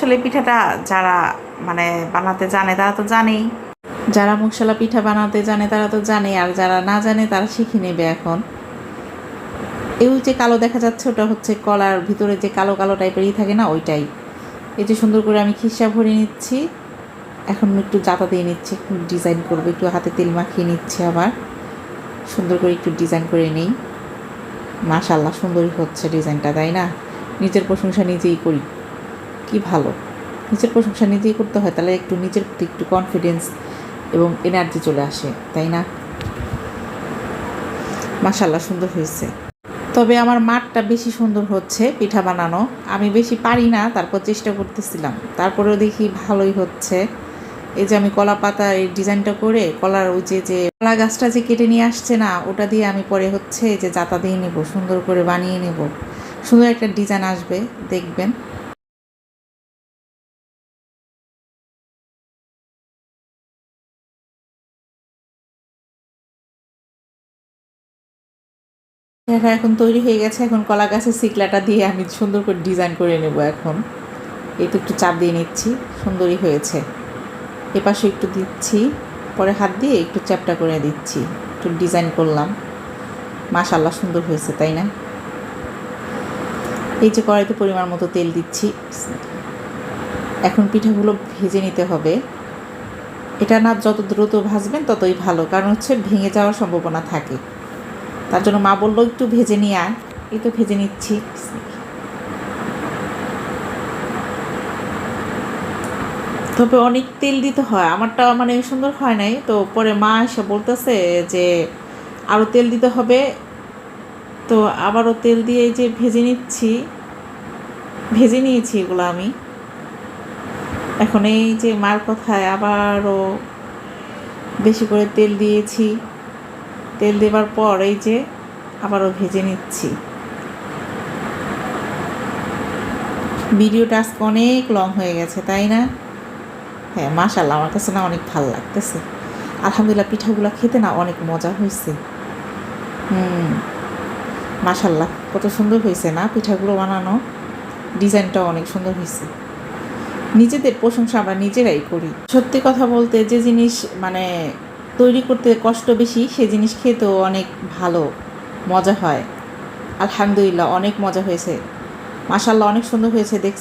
আসলে পিঠাটা যারা মানে বানাতে জানে তারা তো জানেই, যারা মুগশালা পিঠা বানাতে জানে তারা তো জানে, আর যারা না জানে তারা শিখে নেবে এখন। এই যে কালো দেখা যাচ্ছে ওটা হচ্ছে কলার ভিতরে যে কালো কালো টাইপেরই থাকে না, ওইটাই। এই যে সুন্দর করে আমি খিসা ভরে নিচ্ছি। এখন একটু জাতা দিয়ে নিচ্ছি, একটু ডিজাইন করবো, একটু হাতে তেল মাখিয়ে নিচ্ছি, আবার সুন্দর করে একটু ডিজাইন করে নিই। মাশাআল্লাহ সুন্দরই হচ্ছে ডিজাইনটা, তাই না? নিজের প্রশংসা নিজেই করি, কি ভালো। নিজের প্রশংসা নিজেই করতে হয়, তাহলে একটু নিজের প্রতি একটু কনফিডেন্স এবং এনার্জি চলে আসে, তাই না? মাশাআল্লাহ সুন্দর হয়েছে। তবে আমার মাঠটা বেশি সুন্দর হচ্ছে পিঠা বানানো। আমি বেশি পারি না, তারপর চেষ্টা করতেছিলাম, তারপরেও দেখি ভালোই হচ্ছে। এই যে আমি কলা পাতা এই ডিজাইনটা করে কলার ওই যে কলা গাছটা যে কেটে নিয়ে আসছে না, ওটা দিয়ে আমি পরে হচ্ছে এই যে জাতা দিয়ে নেব, সুন্দর করে বানিয়ে নেব, সুন্দর একটা ডিজাইন আসবে, দেখবেন। এটা এখন তৈরি হয়ে গেছে। এখন কলা গাছের শিকলাটা দিয়ে আমি সুন্দর করে ডিজাইন করে নেব। এখন এই তো একটু চাপ দিয়ে নিচ্ছি, সুন্দরই হয়েছে। এপাশে একটু দিচ্ছি, পরে হাত দিয়ে একটু চ্যাপটা করে দিচ্ছি, একটু ডিজাইন করলাম। মাশাআল্লাহ সুন্দর হয়েছে, তাই না? এই যে কড়াইতে পরিমাণ মতো তেল দিচ্ছি। এখন পিঠাগুলো ভেজে নিতে হবে। এটা না যত দ্রুত ভাজবেন ততই ভালো, কারণ হচ্ছে ভেঙে যাওয়ার সম্ভাবনা থাকে। তার জন্য মা বললো একটু ভেজে নিয়ে আয়। এই তো ভেজে নিচ্ছি। তবে অনেক তেল দিতে হয়, আমারটা মানে সুন্দর হয় নাই, তো পরে মা এসে বলতেছে যে আরও তেল দিতে হবে। তো আবারও তেল দিয়ে এই যে ভেজে নিয়েছি এগুলো আমি। এখন এই যে মার কথায় আবারও বেশি করে তেল দিয়েছি। তেল দেওয়ার পর এই যে আবারও ভেজে নিচ্ছি। ভিডিওটা আজকে অনেক লং হয়ে গেছে, তাই না? হ্যাঁ মাশাআল্লাহ, আমার কাছে না অনেক ভালো লাগতেছে। আলহামদুলিল্লাহ পিঠাগুলো খেতে না অনেক মজা হয়েছে। মাশাআল্লাহ কত সুন্দর হয়েছে না পিঠাগুলো বানানো, ডিজাইনটাও অনেক সুন্দর হয়েছে। নিজেদের প্রশংসা আমরা নিজেরাই করি। সত্যি কথা বলতে যে জিনিস মানে তৈরি করতে কষ্ট বেশি, সে জিনিস খেতেও অনেক ভালো মজা হয়। আলহামদুলিল্লাহ অনেক মজা হয়েছে, মাশাআল্লাহ অনেক সুন্দর হয়েছে দেখছি।